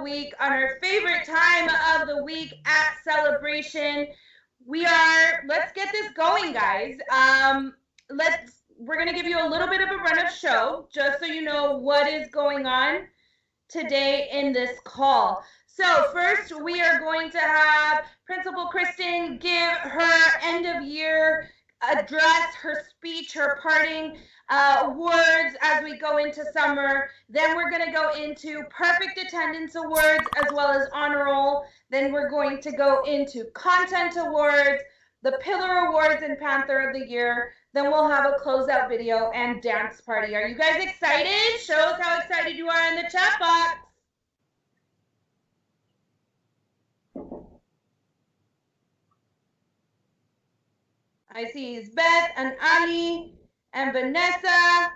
the week on our favorite time of the week at Celebration. Let's get this going, guys. We're going to give you a little bit of a run of show just so you know what is going on today in this call. So first, we are going to have Principal Kristen give her end of year address, her speech, her parting awards as we go into summer. Then we're going to go into perfect attendance awards as well as honor roll. Then we're going to go into content awards, the pillar awards, and Panther of the Year. Then we'll have a closeout video and dance party. Are you guys excited? Show us how excited you are in the chat box. I see it's Beth and Ali and Vanessa.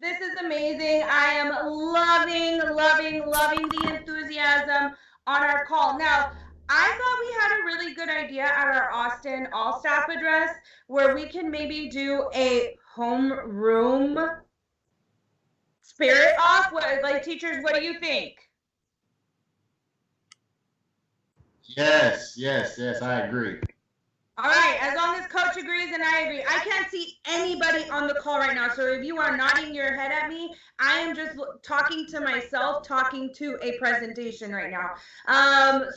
This is amazing. I am loving the enthusiasm on our call. Now, I thought we had a really good idea at our Austin all-staff address where we can maybe do a homeroom spirit off. Like, teachers, what do you think? Yes, I agree. All right, as long as Coach agrees and I agree. I can't see anybody on the call right now, so if you are nodding your head at me, I am just talking to myself, talking to a presentation right now.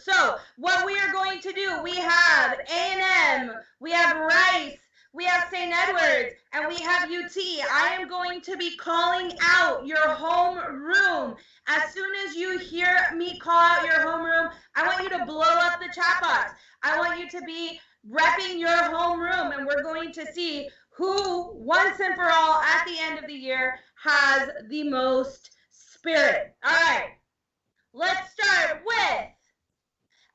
So what we are going to do, we have A&M, we have Rice, we have St. Edwards, and we have UT. I am going to be calling out your homeroom. As soon as you hear me call out your homeroom, I want you to blow up the chat box. I want you to be repping your homeroom, and we're going to see who, once and for all, at the end of the year, has the most spirit. All right, let's start with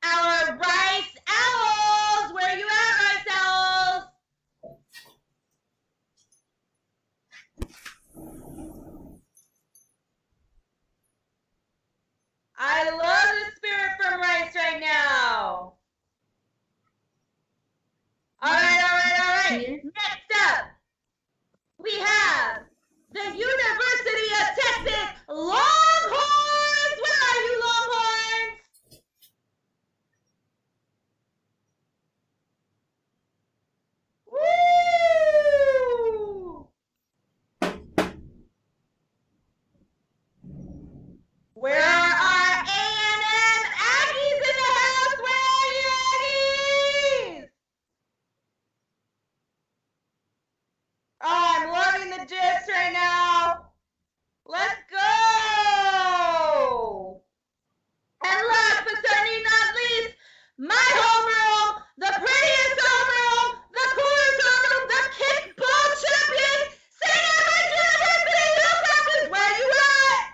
our Rice Owls. Where are you at, Rice Owls? I love the spirit from Rice right now. All right. Next up, we have the University of Texas Longhorns. Where are you, Longhorns? Woo! Where are our A&M Aggies in the house? Where are you, Aggies? Oh, I'm loving the gifs right now. Let's go. And last but certainly not least, my homeroom, the prettiest homeroom, the coolest homeroom, the kickball champion, St. Edward's University Hilltoppers. Where you at?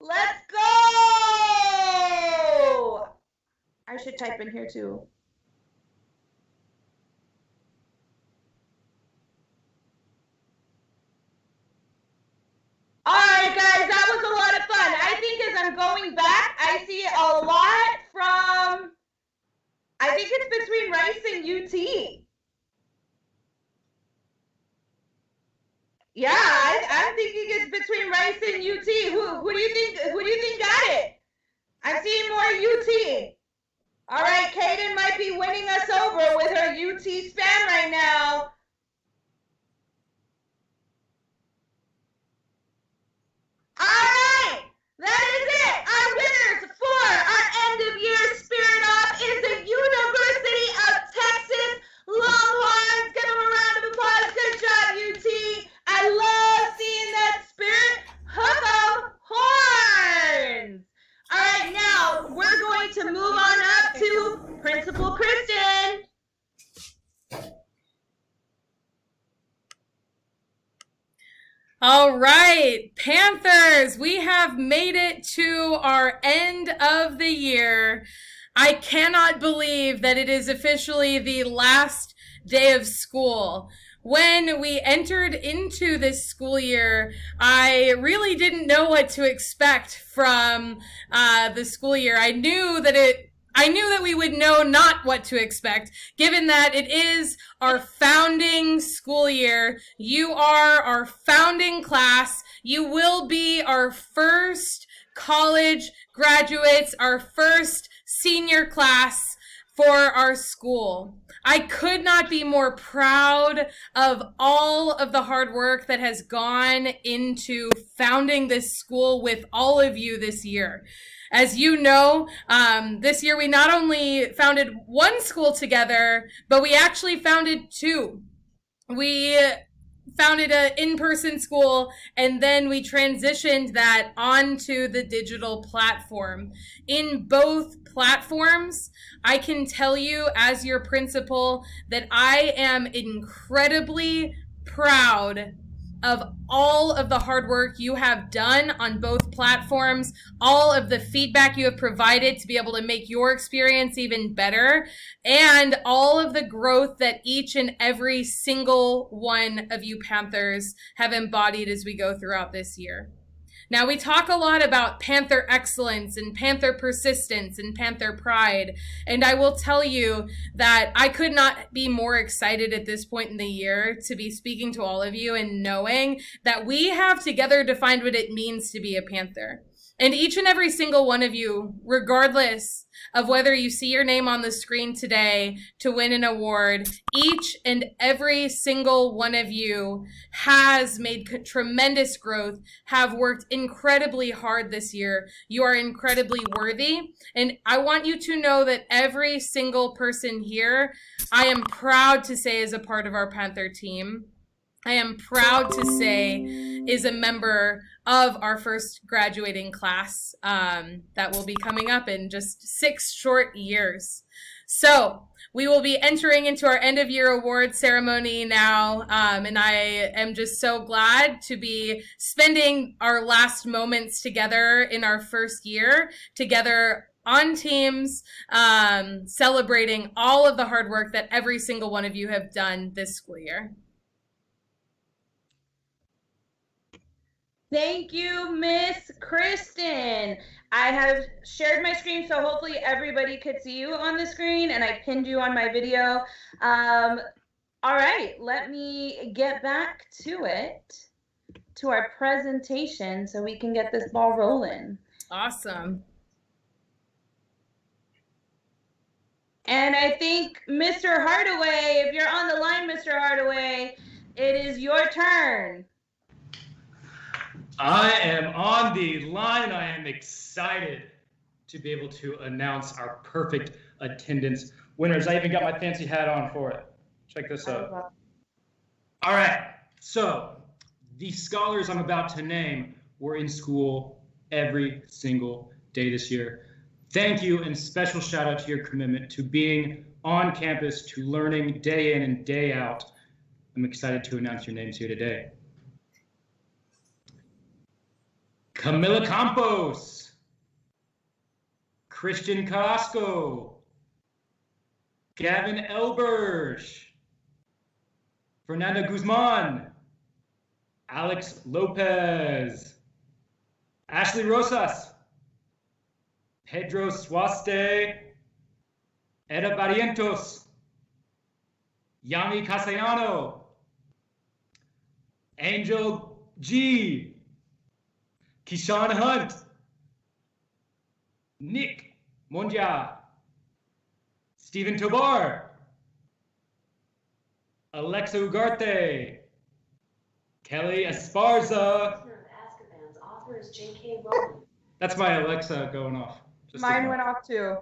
Let's go. I should type in here too. All right, guys, that was a lot of fun. I think as I'm going back, I see a lot from, I think it's between Rice and UT. Yeah, I'm thinking it's between Rice and UT. Who do you think got it? I'm seeing more UT. All right, Kaden might be winning us over with her UT spam right now. All right, that is it. Our winners for our end of year spirit off is the University of Texas Longhorns. Give them a round of applause. Good job, UT. I love seeing that spirit. Hook 'em horns. All right, now we're going to move on up to Principal Kristen. All right, Panthers, we have made it to our end of the year. I cannot believe that it is officially the last day of school. When we entered into this school year, I really didn't know what to expect from the school year. I knew that I knew that we would know not what to expect, given that it is our founding school year. You are our founding class. You will be our first college graduates, our first senior class for our school. I could not be more proud of all of the hard work that has gone into founding this school with all of you this year. As you know, this year we not only founded one school together, but we actually founded two. We founded an in-person school, and then we transitioned that onto the digital platform. In both platforms, I can tell you as your principal that I am incredibly proud of all of the hard work you have done on both platforms, all of the feedback you have provided to be able to make your experience even better, and all of the growth that each and every single one of you Panthers have embodied as we go throughout this year. Now, we talk a lot about Panther excellence and Panther persistence and Panther pride, and I will tell you that I could not be more excited at this point in the year to be speaking to all of you and knowing that we have together defined what it means to be a Panther. And each and every single one of you, regardless of whether you see your name on the screen today to win an award, each and every single one of you has made tremendous growth, have worked incredibly hard this year. You are incredibly worthy. And I want you to know that every single person here, I am proud to say is a part of our Panther team. I am proud to say is a member of our first graduating class that will be coming up in just 6 short years. So we will be entering into our end of year award ceremony now. And I am just so glad to be spending our last moments together in our first year together on teams, celebrating all of the hard work that every single one of you have done this school year. Thank you, Miss Kristen. I have shared my screen, so hopefully everybody could see you on the screen, and I pinned you on my video. All right, let me get back to it, to our presentation, so we can get this ball rolling. Awesome. And I think Mr. Hardaway, if you're on the line, Mr. Hardaway, it is your turn. I am on the line. I am excited to be able to announce our perfect attendance winners. I even got my fancy hat on for it. Check this out. All right. So the scholars I'm about to name were in school every single day this year. Thank you, and special shout out to your commitment to being on campus, to learning day in and day out. I'm excited to announce your names here today. Camila Campos, Christian Carrasco, Gavin Elbersh, Fernanda Guzman, Alex Lopez, Ashley Rosas, Pedro Suaste, Eda Barrientos, Yami Castellano, Angel G, Kishan Hunt, Nick Monja, Stephen Tobar, Alexa Ugarte, Kelly Esparza. Azkaban's author is J.K. Rowling. That's my Alexa going off. Just Mine went off too.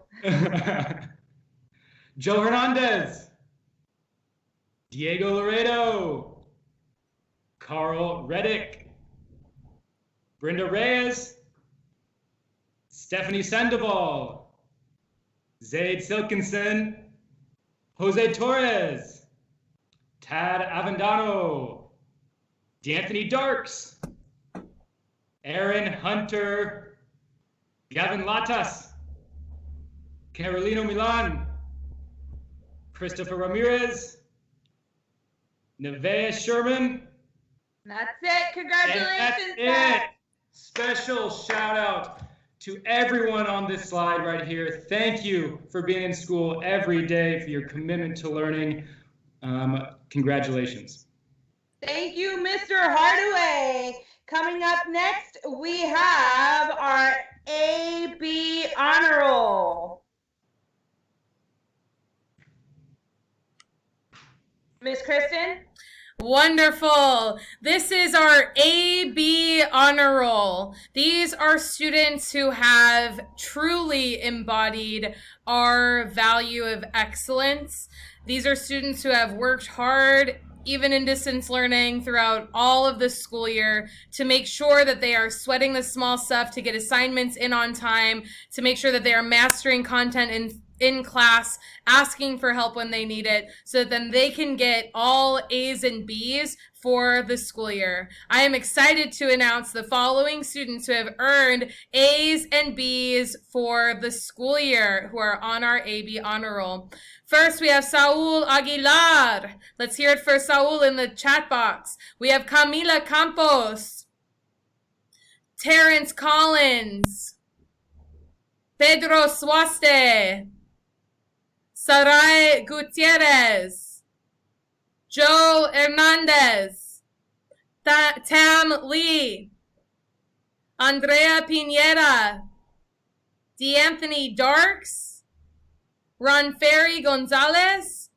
Joe Hernandez, Diego Laredo, Carl Reddick, Brenda Reyes, Stephanie Sandoval, Zaid Silkinson, Jose Torres, Tad Avendano, D'Anthony Darks, Aaron Hunter, Gavin Latas, Carolino Milan, Christopher Ramirez, Nevaeh Sherman. That's it. Congratulations, And that's it. Special shout out To everyone on this slide right here, thank you for being in school every day, for your commitment to learning. Congratulations. Thank you, Mr. Hardaway. Coming up next, we have our AB honor roll. Miss Kristen? Wonderful. This is our AB honor roll. These are students who have truly embodied our value of excellence. These are students who have worked hard, even in distance learning, throughout all of the school year to make sure that they are sweating the small stuff to get assignments in on time, to make sure that they are mastering content in class, asking for help when they need it, so that then they can get all A's and B's for the school year. I am excited to announce the following students who have earned A's and B's for the school year, who are on our AB honor roll. First, we have Saul Aguilar. Let's hear it for Saul in the chat box. We have Camila Campos, Terrence Collins, Pedro Suaste, Sarai Gutierrez, Joe Hernandez, Tam Lee, Andrea Pineda, D'Anthony Darks, Ron Ferry Gonzalez,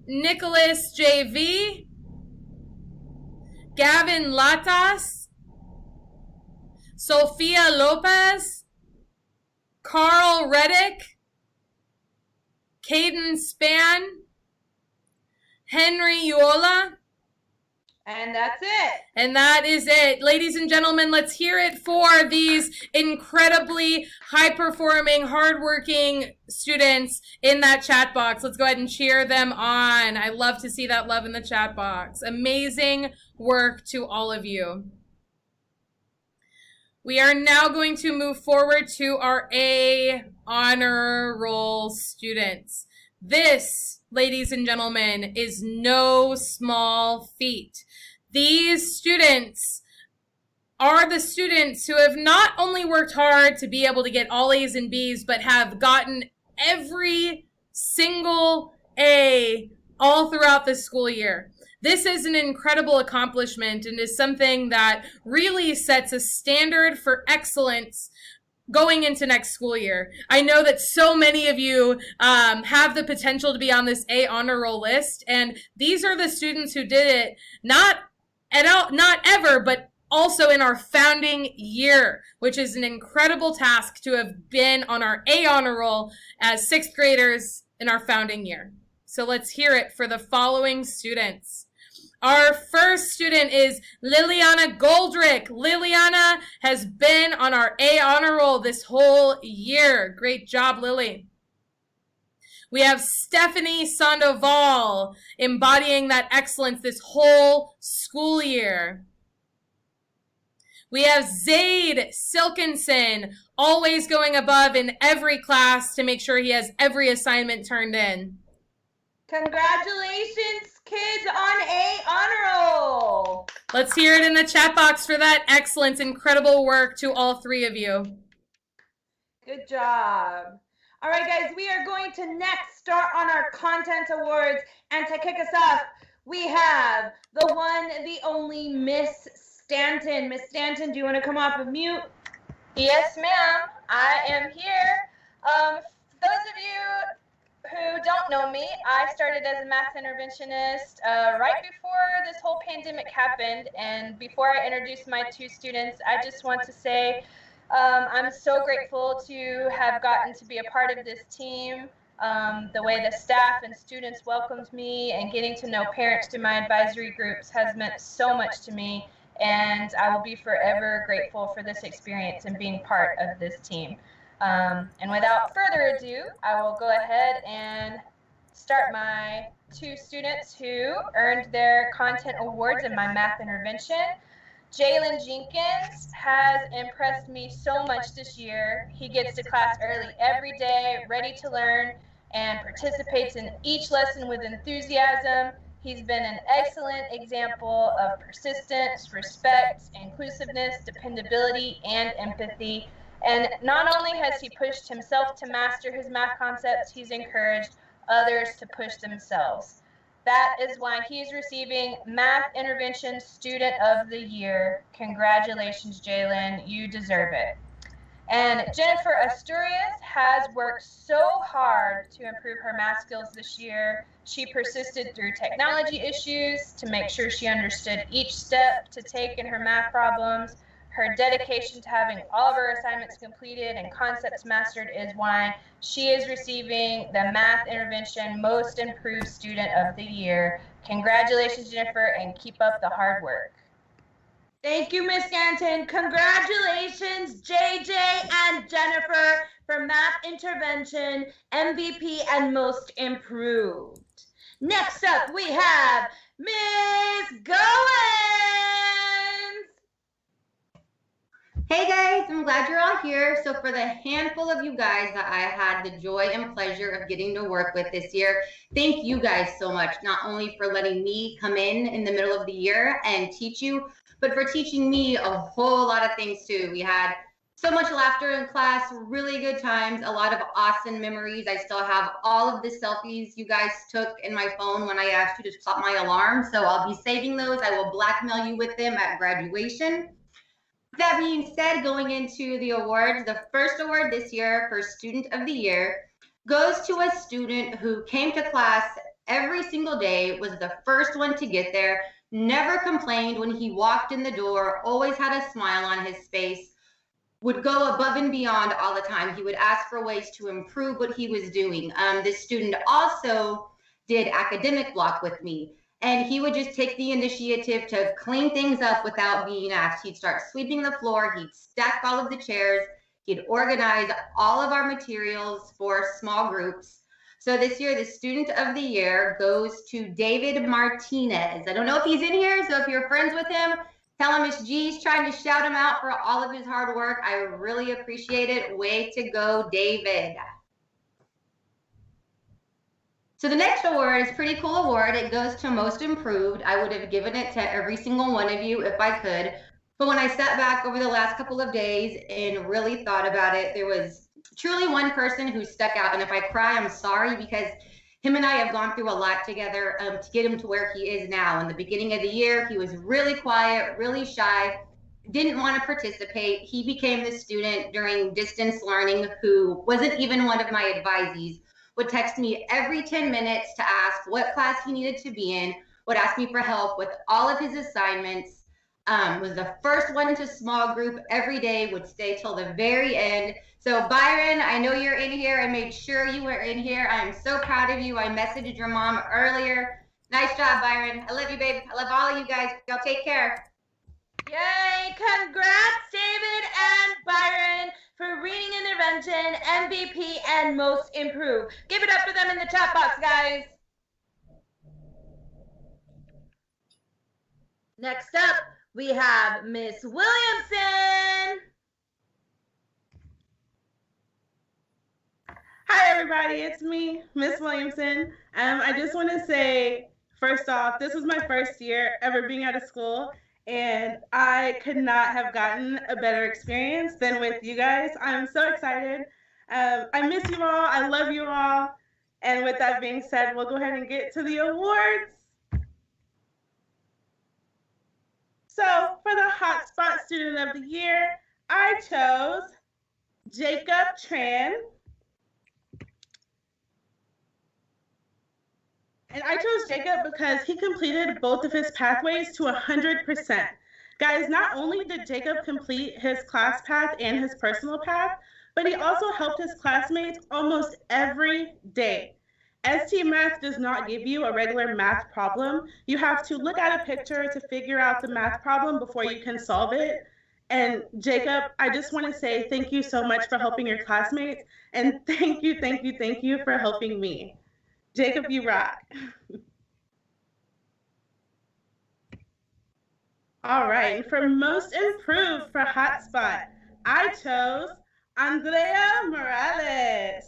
Nicholas JV, Gavin Latas, Sophia Lopez, Carl Reddick, Caden Span, Henry Uola. And that's it. And that is it. Ladies and gentlemen, let's hear it for these incredibly high-performing, hardworking students in that chat box. Let's go ahead and cheer them on. I love to see that love in the chat box. Amazing work to all of you. We are now going to move forward to our A honor roll students. This, ladies and gentlemen, is no small feat. These students are the students who have not only worked hard to be able to get all A's and B's, but have gotten every single A all throughout the school year. This is an incredible accomplishment and is something that really sets a standard for excellence going into next school year. I know that so many of you have the potential to be on this A honor roll list, and these are the students who did it not ever, but also in our founding year, which is an incredible task to have been on our A honor roll as sixth graders in our founding year. So let's hear it for the following students. Our first student is Liliana Goldrick. Liliana has been on our A honor roll this whole year. Great job, Lily. We have Stephanie Sandoval embodying that excellence this whole school year. We have Zaid Silkinson, always going above in every class to make sure he has every assignment turned in. Congratulations, kids, on A honor roll. Let's hear it in the chat box for that excellence. Incredible work to all three of you. Good job. All right, guys, we are going to next start on our content awards. And to kick us off, we have the one, the only Miss Stanton. Miss Stanton, do you want to come off of mute? Yes, ma'am. I am here. Those of you who don't know me, I started as a math interventionist right before this whole pandemic happened. And before I introduce my two students, I just want to say I'm so grateful to have gotten to be a part of this team. The way the staff and students welcomed me and getting to know parents through my advisory groups has meant so much to me. And I will be forever grateful for this experience and being part of this team. And without further ado, I will go ahead and start my two students who earned their content awards in my math intervention. Jalen Jenkins has impressed me so much this year. He gets to class early every day, ready to learn, and participates in each lesson with enthusiasm. He's been an excellent example of persistence, respect, inclusiveness, dependability, and empathy. And not only has he pushed himself to master his math concepts, he's encouraged others to push themselves. That is why he's receiving Math Intervention Student of the Year. Congratulations, Jalen. You deserve it. And Jennifer Asturias has worked so hard to improve her math skills this year. She persisted through technology issues to make sure she understood each step to take in her math problems. Her dedication to having all of her assignments completed and concepts mastered is why she is receiving the Math Intervention Most Improved Student of the Year. Congratulations, Jennifer, and keep up the hard work. Thank you, Miss Stanton. Congratulations, JJ and Jennifer, for Math Intervention, MVP, and Most Improved. Next up, we have Miss Goins. Hey guys, I'm glad you're all here. So for the handful of you guys that I had the joy and pleasure of getting to work with this year, thank you guys so much, not only for letting me come in the middle of the year and teach you, but for teaching me a whole lot of things too. We had so much laughter in class, really good times, a lot of awesome memories. I still have all of the selfies you guys took in my phone when I asked you to stop my alarm. So I'll be saving those. I will blackmail you with them at graduation. That being said, going into the awards, the first award this year for Student of the Year goes to a student who came to class every single day, was the first one to get there, never complained when he walked in the door, always had a smile on his face, would go above and beyond all the time. He would ask for ways to improve what he was doing. This student also did academic block with me. And he would just take the initiative to clean things up without being asked. He'd start sweeping the floor. He'd stack all of the chairs. He'd organize all of our materials for small groups. So this year, the Student of the Year goes to David Martinez. I don't know if he's in here, so if you're friends with him, tell him Miss G's trying to shout him out for all of his hard work. I really appreciate it. Way to go, David. So the next award is a pretty cool award. It goes to Most Improved. I would have given it to every single one of you if I could. But when I sat back over the last couple of days and really thought about it, there was truly one person who stuck out. And if I cry, I'm sorry, because him and I have gone through a lot together to get him to where he is now. In the beginning of the year, he was really quiet, really shy, didn't want to participate. He became the student during distance learning who wasn't even one of my advisees, would text me every 10 minutes to ask what class he needed to be in, would ask me for help with all of his assignments, was the first one to small group every day, would stay till the very end. So Byron, I know you're in here. I made sure you were in here. I am so proud of you. I messaged your mom earlier. Nice job, Byron. I love you, babe. I love all of you guys. Y'all take care. Yay! Congrats, David and Byron, for Reading Intervention, MVP, and Most Improved. Give it up for them in the chat box, guys. Next up, we have Miss Williamson. Hi, everybody. It's me, Miss Williamson. I just want to say, first off, this was my first year ever being out of school, and I could not have gotten a better experience than with you guys. I'm so excited. I miss you all. I love you all. And with that being said, we'll go ahead and get to the awards. So for the Hotspot Student of the Year, I chose Jacob Tran. And I chose Jacob because he completed both of his pathways to 100%. Guys, not only did Jacob complete his class path and his personal path, but he also helped his classmates almost every day. ST Math does not give you a regular math problem. You have to look at a picture to figure out the math problem before you can solve it. And Jacob, I just want to say thank you so much for helping your classmates. And thank you for helping me. Jacob, you rock. All right, and for Most Improved for Hotspot, I chose Andrea Morales.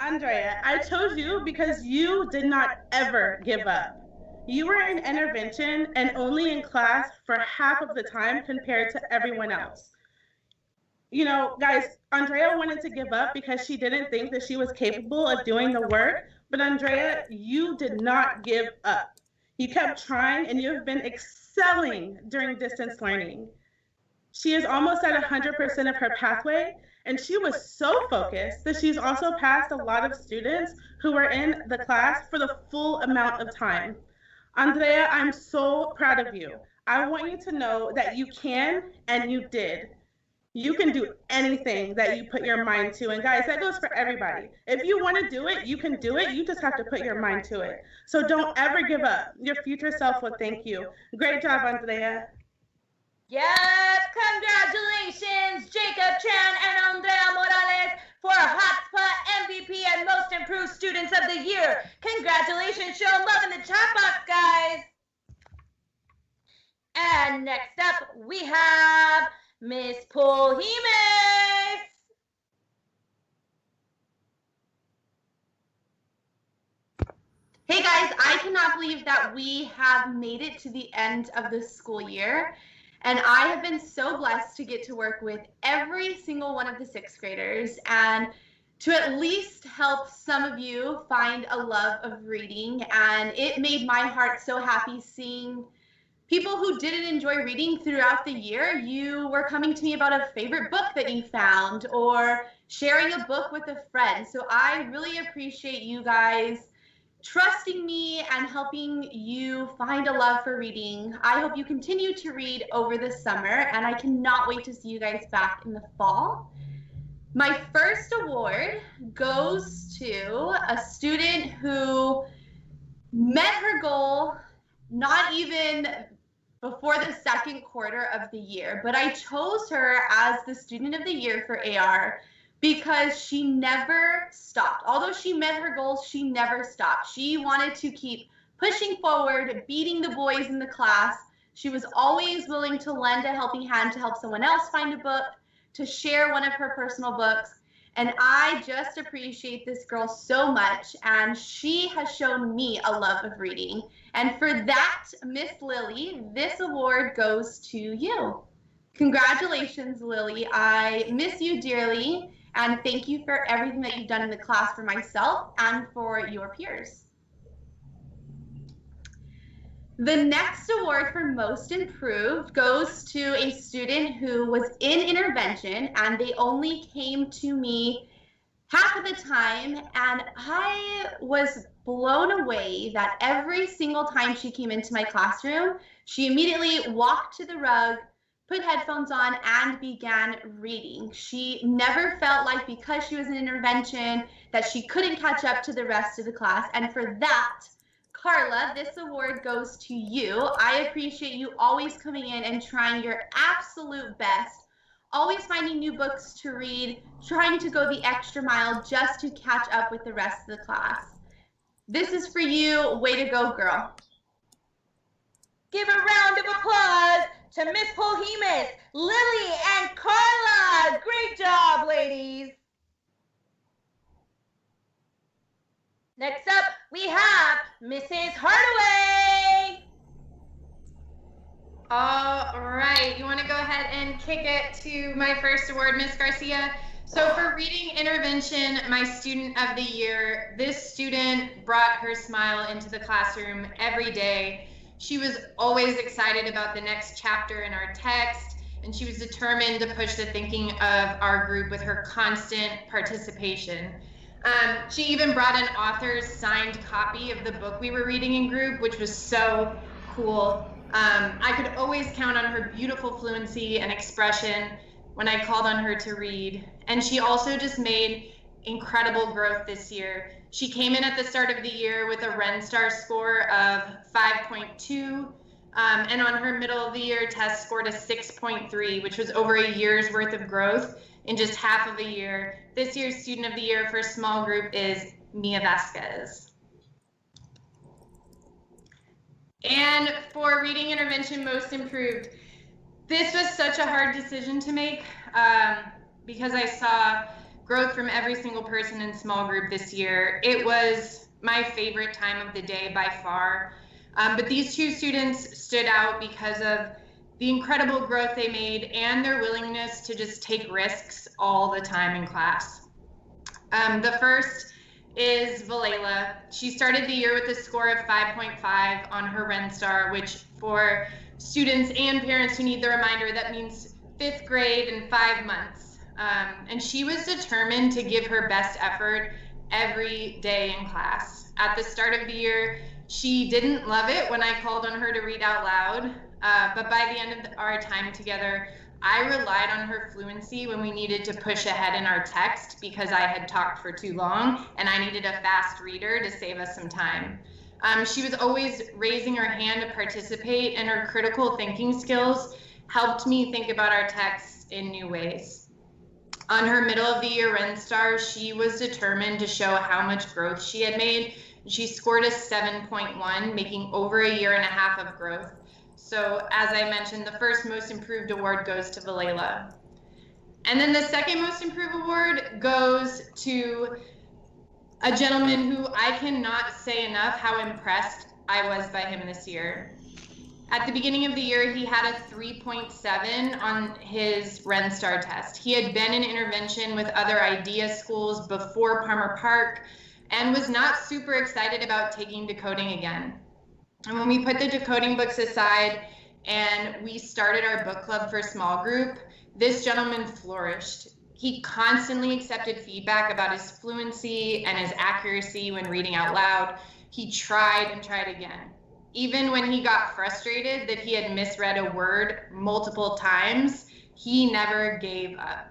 Andrea, I chose you because you did not ever give up. You were in intervention and only in class for half of the time compared to everyone else. You know, guys, Andrea wanted to give up because she didn't think that she was capable of doing the work. But Andrea, you did not give up. You kept trying and you have been excelling during distance learning. She is almost at 100% of her pathway, and she was so focused that she's also passed a lot of students who were in the class for the full amount of time. Andrea, I'm so proud of you. I want you to know that you can and you did. You can do anything that you put your mind to. And guys, that goes for everybody. If you want to do it, you can do it. You just have to put your mind to it. So don't ever give up. Your future self will thank you. Great job, Andrea. Yes, congratulations, Jacob Chan and Andrea Morales for Hotspot MVP and Most Improved Students of the Year. Congratulations, show them love in the chat box, guys. And next up, we have Miss Paul Jimenez. Hey guys, I cannot believe that we have made it to the end of the school year. And I have been so blessed to get to work with every single one of the sixth graders and to at least help some of you find a love of reading. And it made my heart so happy seeing people who didn't enjoy reading throughout the year. You were coming to me about a favorite book that you found or sharing a book with a friend. So I really appreciate you guys trusting me and helping you find a love for reading. I hope you continue to read over the summer, and I cannot wait to see you guys back in the fall. My first award goes to a student who met her goal not even before the second quarter of the year, but I chose her as the Student of the Year for AR because she never stopped. Although she met her goals, she never stopped. She wanted to keep pushing forward, beating the boys in the class. She was always willing to lend a helping hand to help someone else find a book, to share one of her personal books. And I just appreciate this girl so much, and she has shown me a love of reading. And for that, Miss Lily, this award goes to you. Congratulations, Lily. I miss you dearly. And thank you for everything that you've done in the class for myself and for your peers. The next award for Most Improved goes to a student who was in intervention and they only came to me half of the time, and I was blown away that every single time she came into my classroom, she immediately walked to the rug, put headphones on, and began reading. She never felt like because she was in intervention that she couldn't catch up to the rest of the class. And for that, Carla, this award goes to you. I appreciate you always coming in and trying your absolute best, always finding new books to read, trying to go the extra mile just to catch up with the rest of the class. This is for you. Way to go, girl. Give a round of applause to Miss Paul Jimenez, Lily, and Carla. Great job, ladies. Next up, we have Mrs. Hardaway. All right, you want to go ahead and kick it to my first award, Miss Garcia? So for reading intervention, my student of the year, this student brought her smile into the classroom every day. She was always excited about the next chapter in our text, and she was determined to push the thinking of our group with her constant participation. She even brought an author's signed copy of the book we were reading in group, which was so cool. I could always count on her beautiful fluency and expression when I called on her to read. And she also just made incredible growth this year. She came in at the start of the year with a RenStar score of 5.2, and on her middle of the year test scored a 6.3, which was over a year's worth of growth in just half of a year. This year's Student of the Year for small group is Mia Vasquez. And for Reading Intervention Most Improved, this was such a hard decision to make because I saw growth from every single person in small group this year. It was my favorite time of the day by far. But these two students stood out because of the incredible growth they made and their willingness to just take risks all the time in class. The first is Valela. She started the year with a score of 5.5 on her RenStar, which for students and parents who need the reminder, that means 5th grade in 5 months. And she was determined to give her best effort every day in class. At the start of the year, she didn't love it when I called on her to read out loud, but by the end of our time together, I relied on her fluency when we needed to push ahead in our text because I had talked for too long and I needed a fast reader to save us some time. She was always raising her hand to participate, and her critical thinking skills helped me think about our texts in new ways. On her middle of the year RenStar, she was determined to show how much growth she had made. She scored a 7.1, making over a year and a half of growth. So as I mentioned, the first most improved award goes to Valela. And then the second most improved award goes to a gentleman who I cannot say enough how impressed I was by him this year. At the beginning of the year, he had a 3.7 on his RenStar test. He had been in intervention with other IDEA schools before Palmer Park and was not super excited about taking decoding again. And when we put the decoding books aside and we started our book club for small group, this gentleman flourished. He constantly accepted feedback about his fluency and his accuracy when reading out loud. He tried and tried again. Even when he got frustrated that he had misread a word multiple times, he never gave up.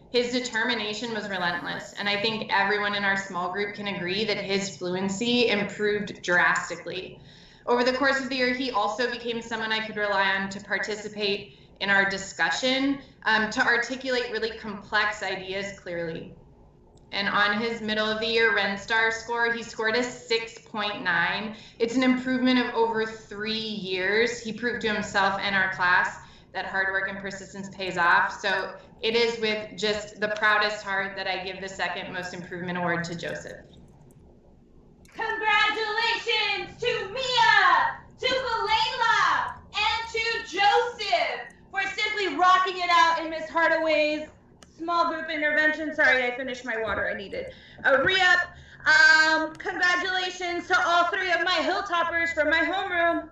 His determination was relentless, and I think everyone in our small group can agree that his fluency improved drastically. Over the course of the year, he also became someone I could rely on to participate in our discussion, to articulate really complex ideas clearly. And on his middle of the year RenStar score, he scored a 6.9. It's an improvement of over 3 years. He proved to himself and our class that hard work and persistence pays off. So it is with just the proudest heart that I give the second most improvement award to Joseph. Congratulations to Mia, to Valela, and to Joseph for simply rocking it out in Miss Hardaway's small group intervention. Sorry, I finished my water. I needed a re-up. Congratulations to all 3 of my Hilltoppers from my homeroom.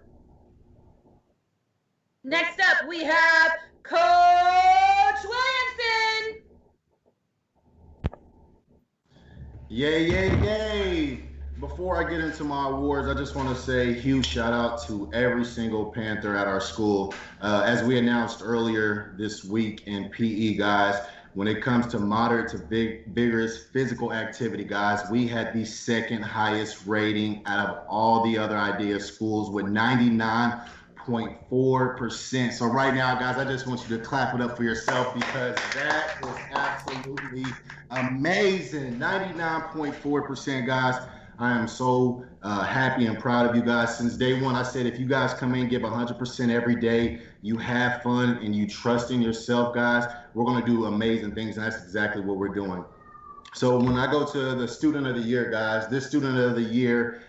Next up, we have Coach Williamson. Yay, yay, yay. Before I get into my awards, I just want to say huge shout out to every single Panther at our school. As we announced earlier this week in PE, guys, when it comes to moderate to vigorous physical activity, guys, we had the second highest rating out of all the other IDEA schools with 99.4%. So right now, guys, I just want you to clap it up for yourself because that was absolutely amazing. 99.4%, guys. I am so happy and proud of you guys. Since day one, I said, if you guys come in, give 100% every day, you have fun and you trust in yourself, guys, we're going to do amazing things. And that's exactly what we're doing. So when I go to the student of the year, guys, this student of the year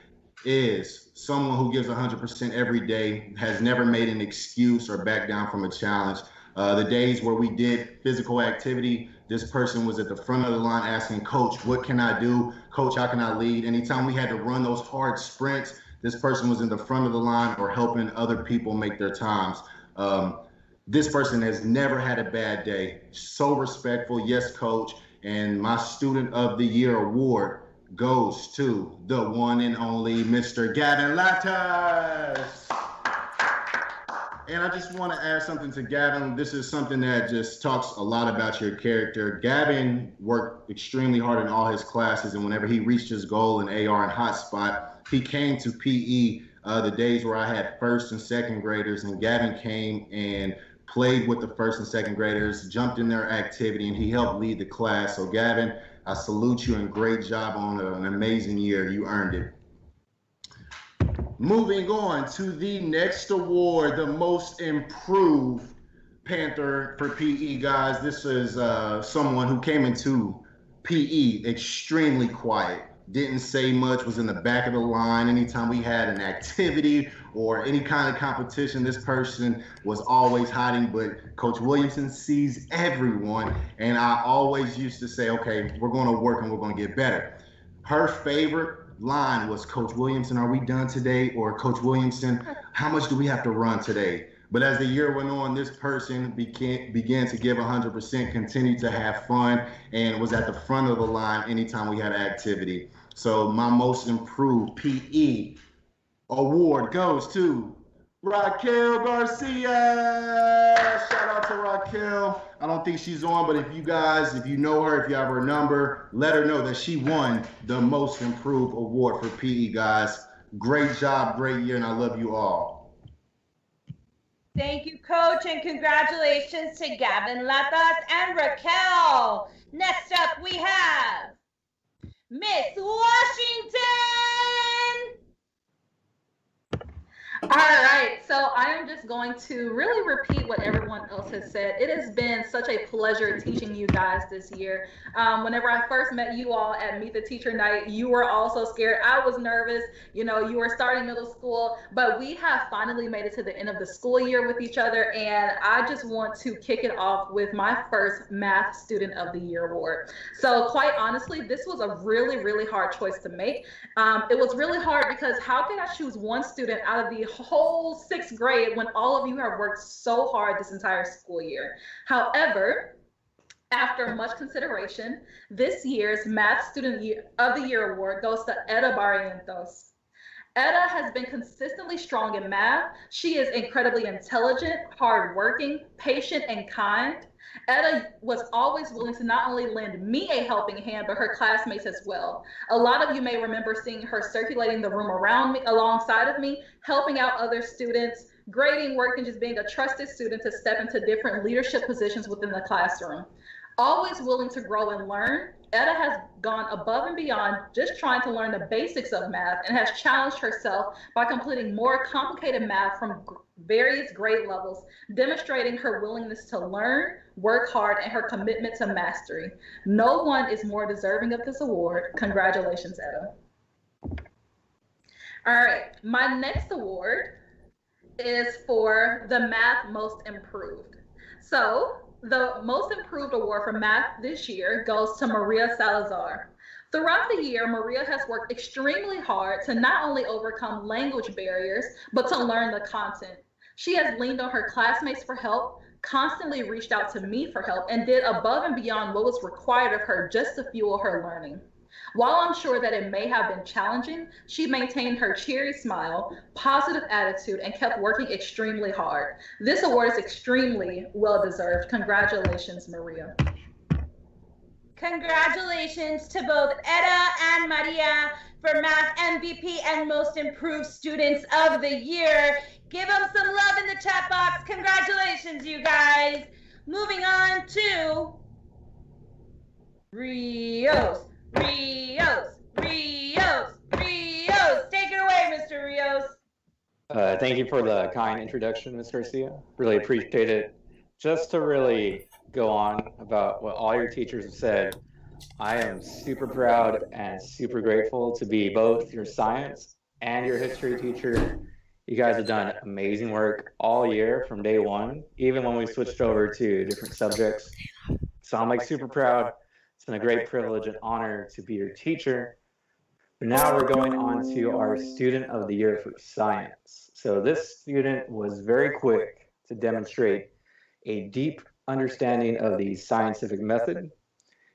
is someone who gives 100% every day, has never made an excuse or backed down from a challenge. The days where we did physical activity, this person was at the front of the line asking, Coach, what can I do? Coach, how can I lead? Anytime we had to run those hard sprints, this person was in the front of the line or helping other people make their times. This person has never had a bad day. So respectful. Yes, Coach. And my Student of the Year award goes to the one and only Mr. Gavin Latas. And I just want to add something to Gavin. This is something that just talks a lot about your character. Gavin worked extremely hard in all his classes, and whenever he reached his goal in AR and Hotspot, he came to PE the days where I had first and second graders, and Gavin came and played with the first and second graders, jumped in their activity, and he helped lead the class. So Gavin, I salute you and great job on an amazing year. You earned it. Moving on to the next award, the most improved Panther for PE, guys. This is someone who came into PE, extremely quiet. Didn't say much, was in the back of the line. Anytime we had an activity or any kind of competition, this person was always hiding. But Coach Williamson sees everyone. And I always used to say, okay, we're going to work and we're going to get better. Her favorite line was, Coach Williamson, are we done today? Or Coach Williamson, how much do we have to run today? But as the year went on, this person began to give 100%, continued to have fun, and was at the front of the line anytime we had an activity. So my most improved PE award goes to Raquel Garcia. Shout out to Raquel. I don't think she's on, but if you know her, if you have her number, let her know that she won the most improved award for PE, guys. Great job, great year, and I love you all. Thank you, Coach, and congratulations to Gavin Latas and Raquel. Next up, we have Miss Washington. All right, so I am just going to really repeat what everyone else has said. It has been such a pleasure teaching you guys this year. Whenever I first met you all at Meet the Teacher Night, you were also scared. I was nervous. You know, you were starting middle school, but we have finally made it to the end of the school year with each other, and I just want to kick it off with my first Math Student of the Year award. So quite honestly, this was a really, really hard choice to make. It was really hard because how can I choose one student out of the whole 6th grade when all of you have worked so hard this entire school year? However, after much consideration, this year's Math Student of the Year award goes to Eda Barrientos. Eda has been consistently strong in math. She is incredibly intelligent, hardworking, patient, and kind. Eda was always willing to not only lend me a helping hand, but her classmates as well. A lot of you may remember seeing her circulating the room around me, alongside of me, helping out other students, grading work, and just being a trusted student to step into different leadership positions within the classroom. Always willing to grow and learn, Eda has gone above and beyond just trying to learn the basics of math and has challenged herself by completing more complicated math from various grade levels, demonstrating her willingness to learn, work hard, and her commitment to mastery. No one is more deserving of this award. Congratulations, Eda. All right, my next award is for the Math Most Improved. So the Most Improved award for math this year goes to Maria Salazar. Throughout the year, Maria has worked extremely hard to not only overcome language barriers, but to learn the content. She has leaned on her classmates for help, constantly reached out to me for help, and did above and beyond what was required of her just to fuel her learning. While I'm sure that it may have been challenging, she maintained her cheery smile, positive attitude, and kept working extremely hard. This award is extremely well-deserved. Congratulations, Maria. Congratulations to both Eda and Maria for Math MVP and Most Improved Students of the Year. Give them some love in the chat box. Congratulations, you guys. Moving on to Rios. Rios. Take it away, Mr. Rios. Thank you for the kind introduction, Ms. Garcia. Really appreciate it. Just to really go on about what all your teachers have said, I am super proud and super grateful to be both your science and your history teacher. You guys have done amazing work all year from day one, even when we switched over to different subjects. So I'm super proud. It's been a great privilege and honor to be your teacher. But now we're going on to our Student of the Year for Science. So this student was very quick to demonstrate a deep understanding of the scientific method.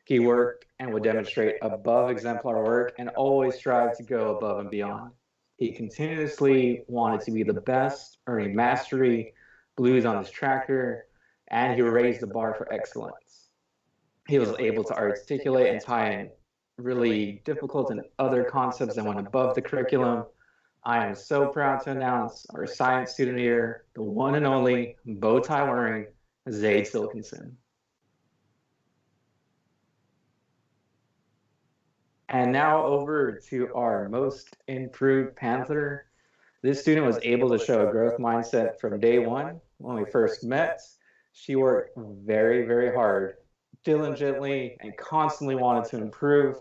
He worked and would demonstrate above exemplar work and always strive to go above and beyond. He continuously wanted to be the best, earning mastery, blues on his tracker, and he raised the bar for excellence. He was able to articulate and tie in really difficult and other concepts that went above the curriculum. I am so proud to announce our Science Student of the Year, the one and only bow tie wearing Zaid Silkinson. And now over to our Most Improved Panther. This student was able to show a growth mindset from day one when we first met. She worked very, very hard diligently and constantly wanted to improve,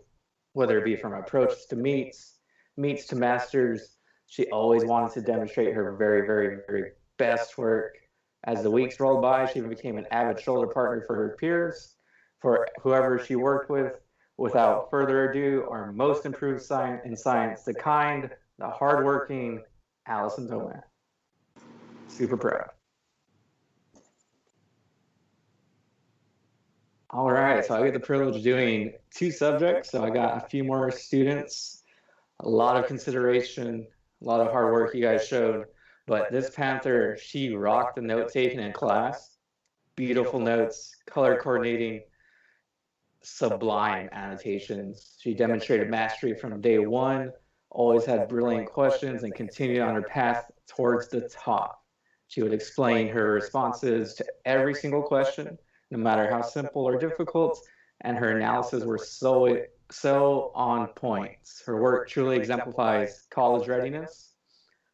whether it be from approaches to meets to masters. She always wanted to demonstrate her very, very, very best work. As the weeks rolled by, she even became an avid shoulder partner for her peers, for whoever she worked with. Without further ado, our most improved in science, the kind, the hardworking Allison Doman. Super proud. All right, so I get the privilege of doing 2 subjects. So I got a few more students, a lot of consideration, a lot of hard work you guys showed. But this Panther, she rocked the note taking in class. Beautiful notes, color coordinating, sublime annotations. She demonstrated mastery from day one, always had brilliant questions, and continued on her path towards the top. She would explain her responses to every single question, no matter how simple or difficult, and her analysis were so on point. Her work truly exemplifies college readiness.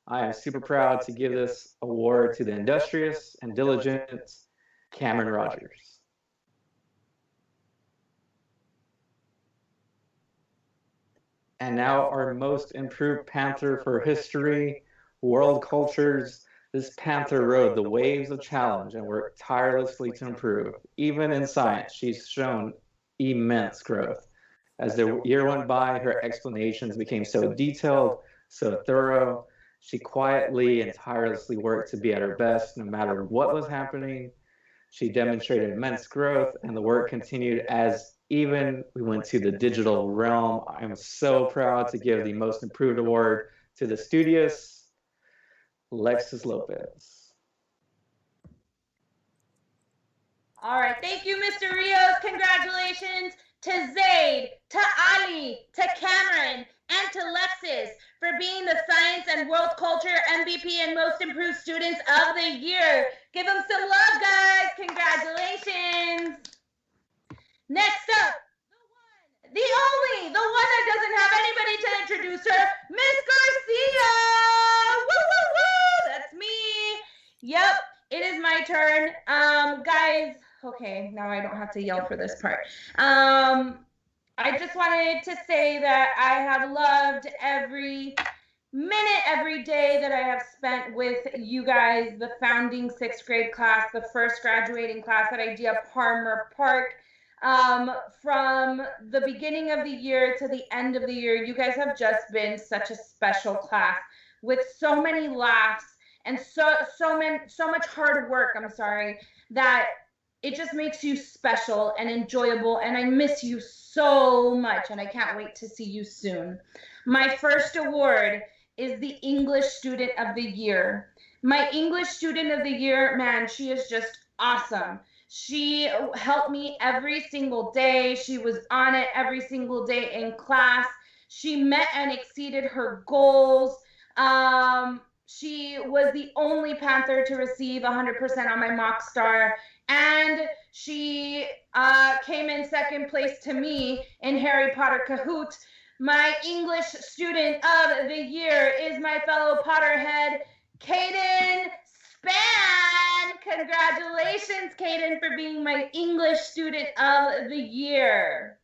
I am super proud to give this award to the industrious and diligent Cameron Rogers. And now our most improved Panther for history, world cultures. This Panther rode the waves of challenge and worked tirelessly to improve. Even in science, she's shown immense growth. As the year went by, her explanations became so detailed, so thorough. She quietly and tirelessly worked to be at her best no matter what was happening. She demonstrated immense growth, and the work continued as even we went to the digital realm. I am so proud to give the Most Improved Award to the studious Lexus Lopez. All right, thank you, Mr. Rios. Congratulations to Zaid, to Ali, to Cameron, and to Lexus for being the Science and World Culture MVP and Most Improved Students of the Year. Give them some love, guys. Congratulations. Next up, the one that doesn't have anybody to introduce her, Miss Garcia. Woo, woo, woo. That's me. Yep, it is my turn. Guys, okay, now I don't have to yell for this part. I just wanted to say that I have loved every minute, every day that I have spent with you guys, the founding 6th grade class, the first graduating class at Idea Palmer Park. From the beginning of the year to the end of the year, you guys have just been such a special class with so many laughs and so much hard work, that it just makes you special and enjoyable, and I miss you so much, and I can't wait to see you soon. My first award is the English Student of the Year. My English Student of the Year, man, she is just awesome. She helped me every single day. She was on it every single day in class. She met and exceeded her goals. She was the only Panther to receive 100% on my mock star. And she came in second place to me in Harry Potter Kahoot. My English Student of the Year is my fellow Potterhead, Kaden Span. Congratulations, Kaden, for being my English Student of the Year.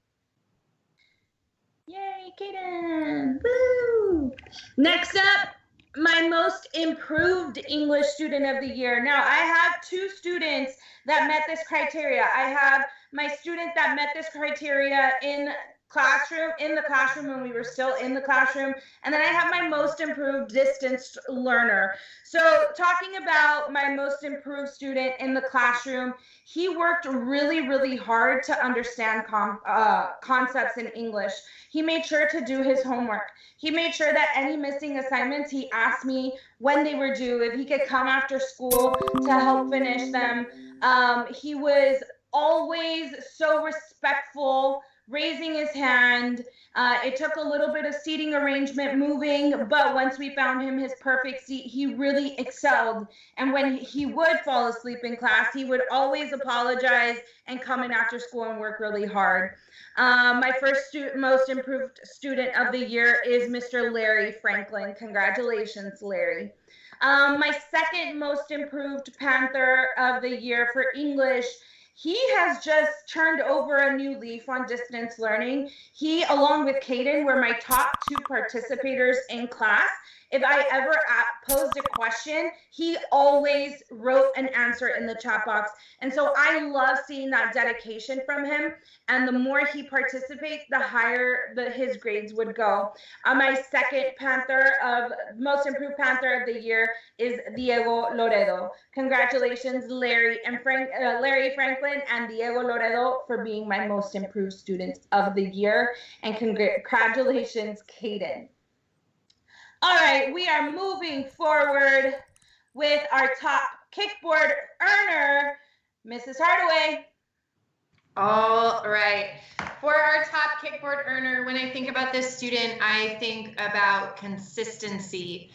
Yay, Kaden. Woo! Next up, my most improved English Student of the Year. Now, I have 2 students that met this criteria. I have my student that met this criteria in the classroom when we were still in the classroom, and then I have my most improved distance learner. So talking about my most improved student in the classroom, he worked really, really hard to understand concepts in English. He made sure to do his homework. He made sure that any missing assignments, he asked me when they were due, if he could come after school to help finish them. He was always so respectful, raising his hand. It took a little bit of seating arrangement moving, but once we found him his perfect seat, he really excelled. And when he would fall asleep in class, he would always apologize and come in after school and work really hard. My first most improved student of the year is Mr. Larry Franklin. Congratulations, Larry. My second most improved Panther of the year for English He has just turned over a new leaf on distance learning. He, along with Caden, were my top 2 participators in class. If I ever posed a question, he always wrote an answer in the chat box. And so I love seeing that dedication from him. And the more he participates, the higher his grades would go. My second Panther of Most Improved Panther of the Year is Diego Loredo. Congratulations, Larry Franklin and Diego Loredo for being my Most Improved Students of the Year. And congratulations, Caden. All right, we are moving forward with our top kickboard earner, Mrs. Hardaway. All right. For our top kickboard earner, when I think about this student, I think about consistency.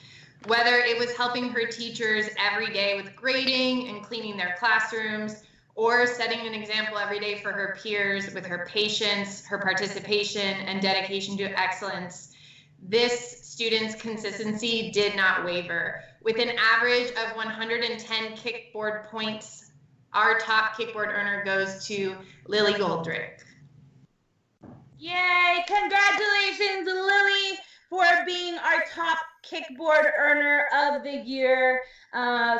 Whether it was helping her teachers every day with grading and cleaning their classrooms, or setting an example every day for her peers with her patience, her participation, and dedication to excellence, this student's consistency did not waver. With an average of 110 kickboard points, our top kickboard earner goes to Lily Goldrick. Yay! Congratulations, Lily, for being our top kickboard earner of the year.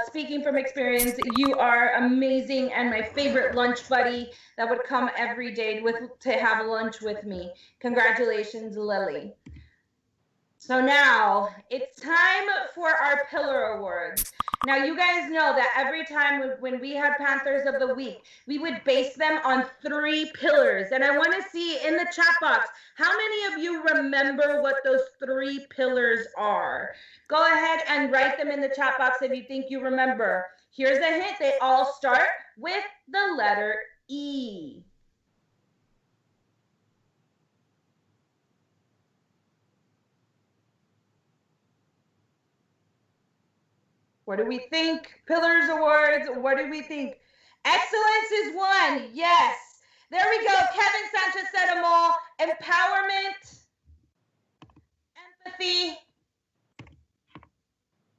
Speaking from experience, you are amazing and my favorite lunch buddy that would come every day to have lunch with me. Congratulations, Lily. So now it's time for our Pillar Awards. Now you guys know that every time when we had Panthers of the Week, we would base them on 3 pillars. And I want to see in the chat box, how many of you remember what those 3 pillars are? Go ahead and write them in the chat box if you think you remember. Here's a hint, they all start with the letter E. What do we think? Pillars Awards, what do we think? Excellence is 1, yes. There we go, Kevin Sanchez said them all. Empowerment, empathy,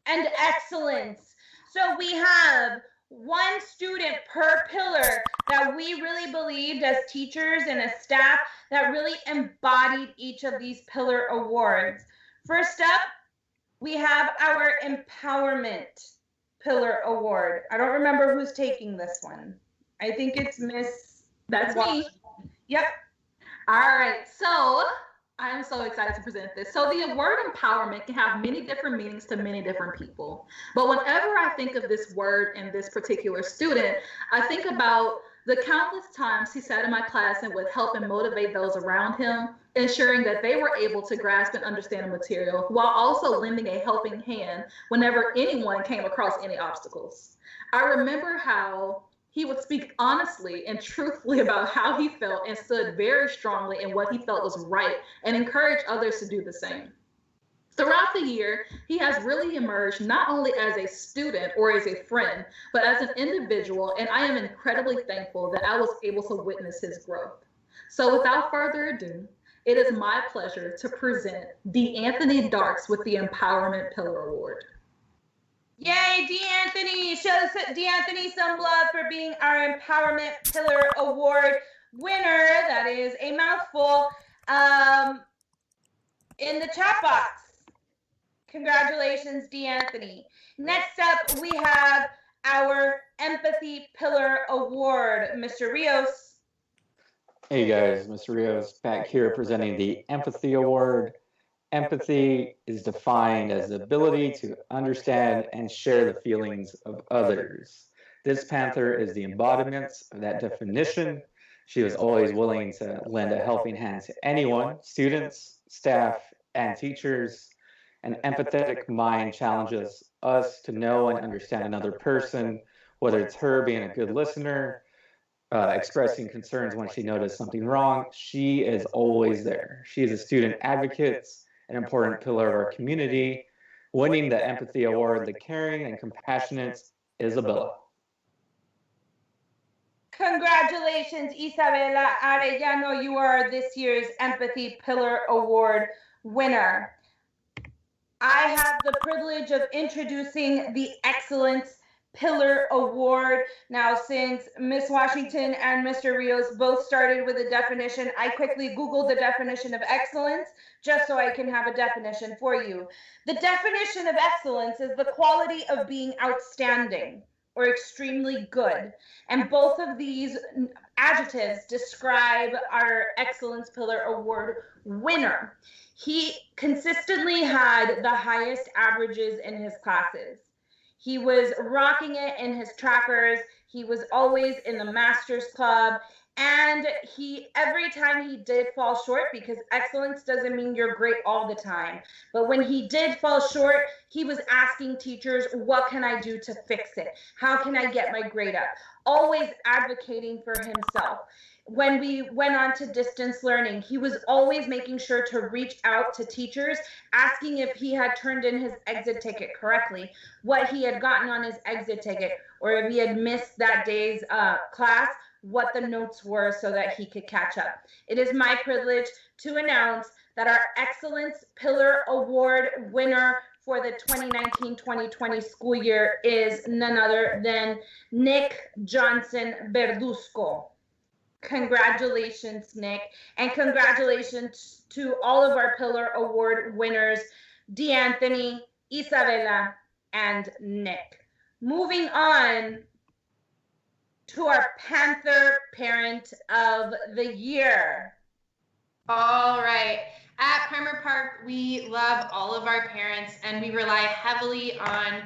and excellence. So we have 1 student per pillar that we really believed as teachers and as staff that really embodied each of these pillar awards. First up, we have our Empowerment Pillar Award. I don't remember who's taking this one. I think it's Miss. That's me. Yep. All right. So I am so excited to present this. So the word empowerment can have many different meanings to many different people. But whenever I think of this word and this particular student, I think about the countless times he sat in my class and would help and motivate those around him, ensuring that they were able to grasp and understand the material, while also lending a helping hand whenever anyone came across any obstacles. I remember how he would speak honestly and truthfully about how he felt and stood very strongly in what he felt was right and encouraged others to do the same. Throughout the year, he has really emerged not only as a student or as a friend, but as an individual, and I am incredibly thankful that I was able to witness his growth. So without further ado, it is my pleasure to present D'Anthony Darks with the Empowerment Pillar Award. Yay, D'Anthony! Show D'Anthony some love for being our Empowerment Pillar Award winner. That is a mouthful. In the chat box. Congratulations, D'Anthony. Next up, we have our Empathy Pillar Award, Mr. Rios. Hey guys, Mr. Rios back here presenting the Empathy Award. Empathy is defined as the ability to understand and share the feelings of others. This Panther is the embodiment of that definition. She was always willing to lend a helping hand to anyone, students, staff, and teachers. An empathetic mind challenges us to know and understand another person, whether it's her being a good listener, expressing concerns when she noticed something wrong. She is always there. She is a student advocate, an important pillar of our community, winning the Empathy Award, the caring and compassionate Isabella. Congratulations, Isabella Arellano. You are this year's Empathy Pillar Award winner. I have the privilege of introducing the Excellence Pillar Award. Now, since Miss Washington and Mr. Rios both started with a definition, I quickly Googled the definition of excellence just so I can have a definition for you. The definition of excellence is the quality of being outstanding or extremely good. And both of these adjectives describe our Excellence Pillar Award winner. He consistently had the highest averages in his classes. He was rocking it in his trackers. He was always in the Masters Club. And every time he did fall short, because excellence doesn't mean you're great all the time, but when he did fall short, he was asking teachers, what can I do to fix it? How can I get my grade up? Always advocating for himself. When we went on to distance learning, he was always making sure to reach out to teachers, asking if he had turned in his exit ticket correctly, what he had gotten on his exit ticket, or if he had missed that day's class, what the notes were so that he could catch up. It is my privilege to announce that our Excellence Pillar Award winner for the 2019-2020 school year is none other than Nick Johnson Verduzco. Congratulations, Nick, and congratulations to all of our Pillar Award winners, D'Anthony, Isabella, and Nick. Moving on to our Panther Parent of the Year. All right. At Primer Park, we love all of our parents and we rely heavily on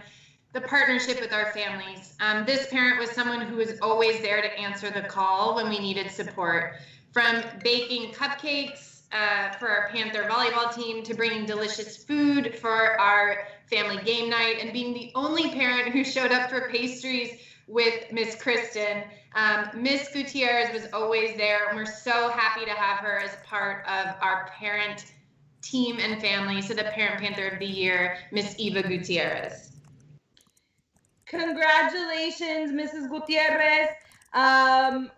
the partnership with our families. This parent was someone who was always there to answer the call when we needed support. From baking cupcakes for our Panther volleyball team to bringing delicious food for our family game night and being the only parent who showed up for pastries with Miss Kristen. Miss Gutierrez was always there, and we're so happy to have her as part of our parent team and family. So the Parent Panther of the Year, Miss Eva Gutierrez. Congratulations, Mrs. Gutierrez. I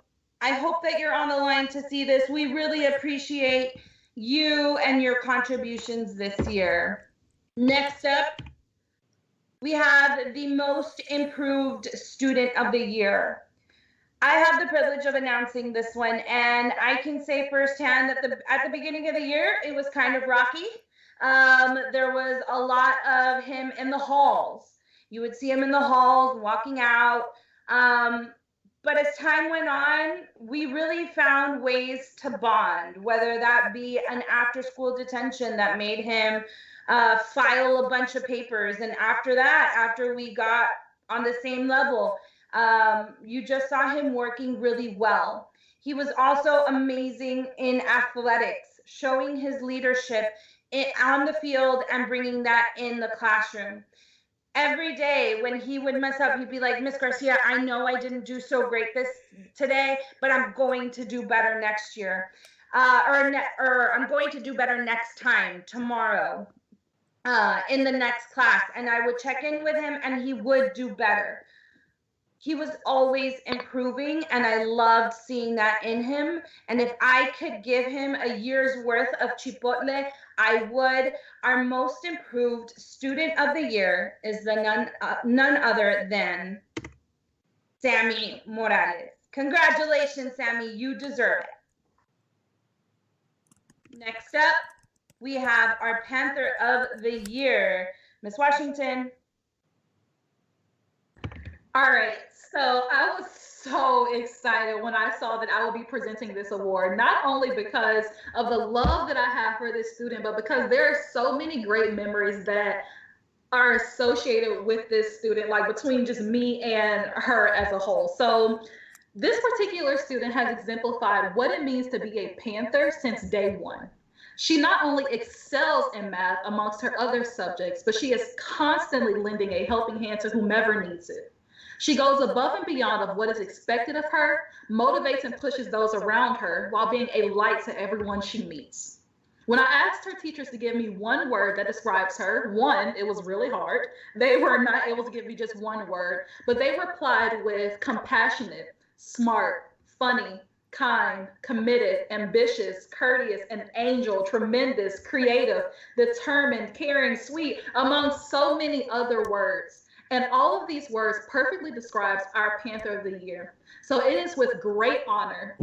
hope that you're on the line to see this. We really appreciate you and your contributions this year. Next up, we have the Most Improved Student of the Year. I have the privilege of announcing this one, and I can say firsthand that at the beginning of the year, it was kind of rocky. There was a lot of him in the halls. You would see him in the halls walking out. But as time went on, we really found ways to bond, whether that be an after-school detention that made him file a bunch of papers. And after that, after we got on the same level, you just saw him working really well. He was also amazing in athletics, showing his leadership on the field and bringing that in the classroom. Every day when he would mess up, he'd be like, Miss Garcia, I know I didn't do so great today, but I'm going to do better next year. Or I'm going to do better next time, tomorrow, in the next class. And I would check in with him and he would do better. He was always improving, and I loved seeing that in him. And if I could give him a year's worth of Chipotle, I would. Our Most Improved Student of the Year is none other than Sammy Morales. Congratulations, Sammy. You deserve it. Next up, we have our Panther of the Year, Miss Washington. All right, so I was so excited when I saw that I would be presenting this award, not only because of the love that I have for this student, but because there are so many great memories that are associated with this student, like between just me and her as a whole. So this particular student has exemplified what it means to be a Panther since day one. She not only excels in math amongst her other subjects, but she is constantly lending a helping hand to whomever needs it. She goes above and beyond of what is expected of her, motivates and pushes those around her while being a light to everyone she meets. When I asked her teachers to give me one word that describes her, one, it was really hard. They were not able to give me just one word, but they replied with compassionate, smart, funny, kind, committed, ambitious, courteous, an angel, tremendous, creative, determined, caring, sweet, among so many other words. And all of these words perfectly describes our Panther of the Year. So it is with great honor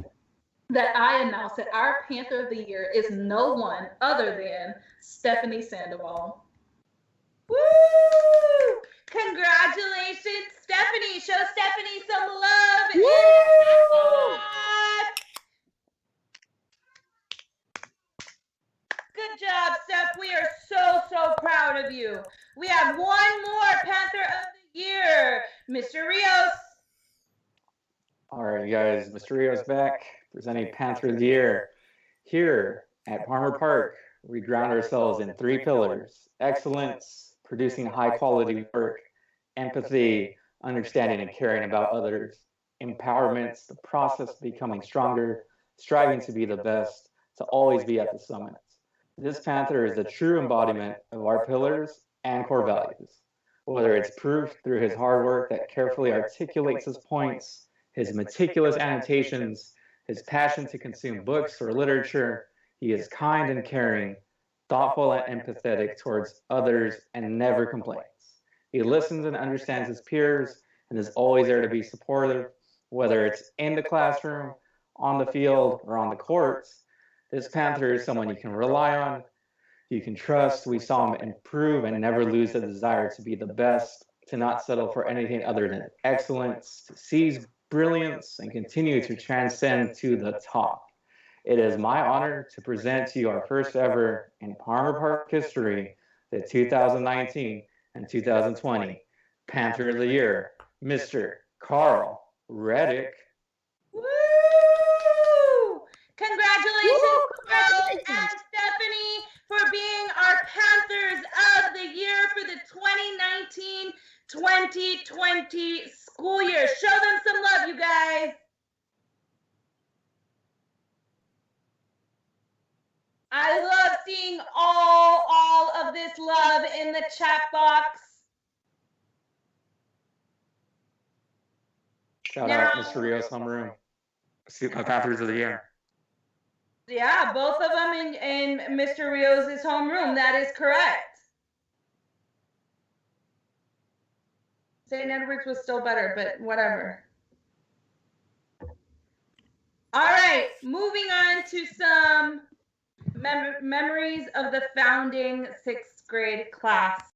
that I announce that our Panther of the Year is no one other than Stephanie Sandoval. Woo! Congratulations, Stephanie. Show Stephanie some love. Woo! Good job, Steph. We are so proud of you. We have one more Panther of the Year, Mr. Rios. All right, you guys, Mr. Rios back, presenting Panther of the Year. Here at Palmer Park, we ground ourselves in 3 pillars: excellence, producing high quality work; empathy, understanding and caring about others; empowerment, the process of becoming stronger, striving to be the best, to always be at the summit. This Panther is the true embodiment of our pillars and core values. Whether it's proof through his hard work that carefully articulates his points, his meticulous annotations, his passion to consume books or literature, he is kind and caring, thoughtful and empathetic towards others, and never complains. He listens and understands his peers and is always there to be supportive, whether it's in the classroom, on the field, or on the courts. This Panther is someone you can rely on, you can trust. We saw him improve and never lose the desire to be the best, to not settle for anything other than excellence, to seize brilliance and continue to transcend to the top. It is my honor to present to you our first ever in Palmer Park history, the 2019 and 2020 Panther of the Year, Mr. Carl Reddick. Woo! Congratulations, Carl and Stephanie, for being our Panthers of the Year for the 2019-2020 school year. Show them some love, you guys. I love seeing all of this love in the chat box. Shout out Mr. Rios homeroom. Panthers of the Year. Yeah, both of them in Mr. Rios' homeroom. That is correct. St. Edward's was still better, but whatever. All right, moving on to some memories of the founding 6th grade class.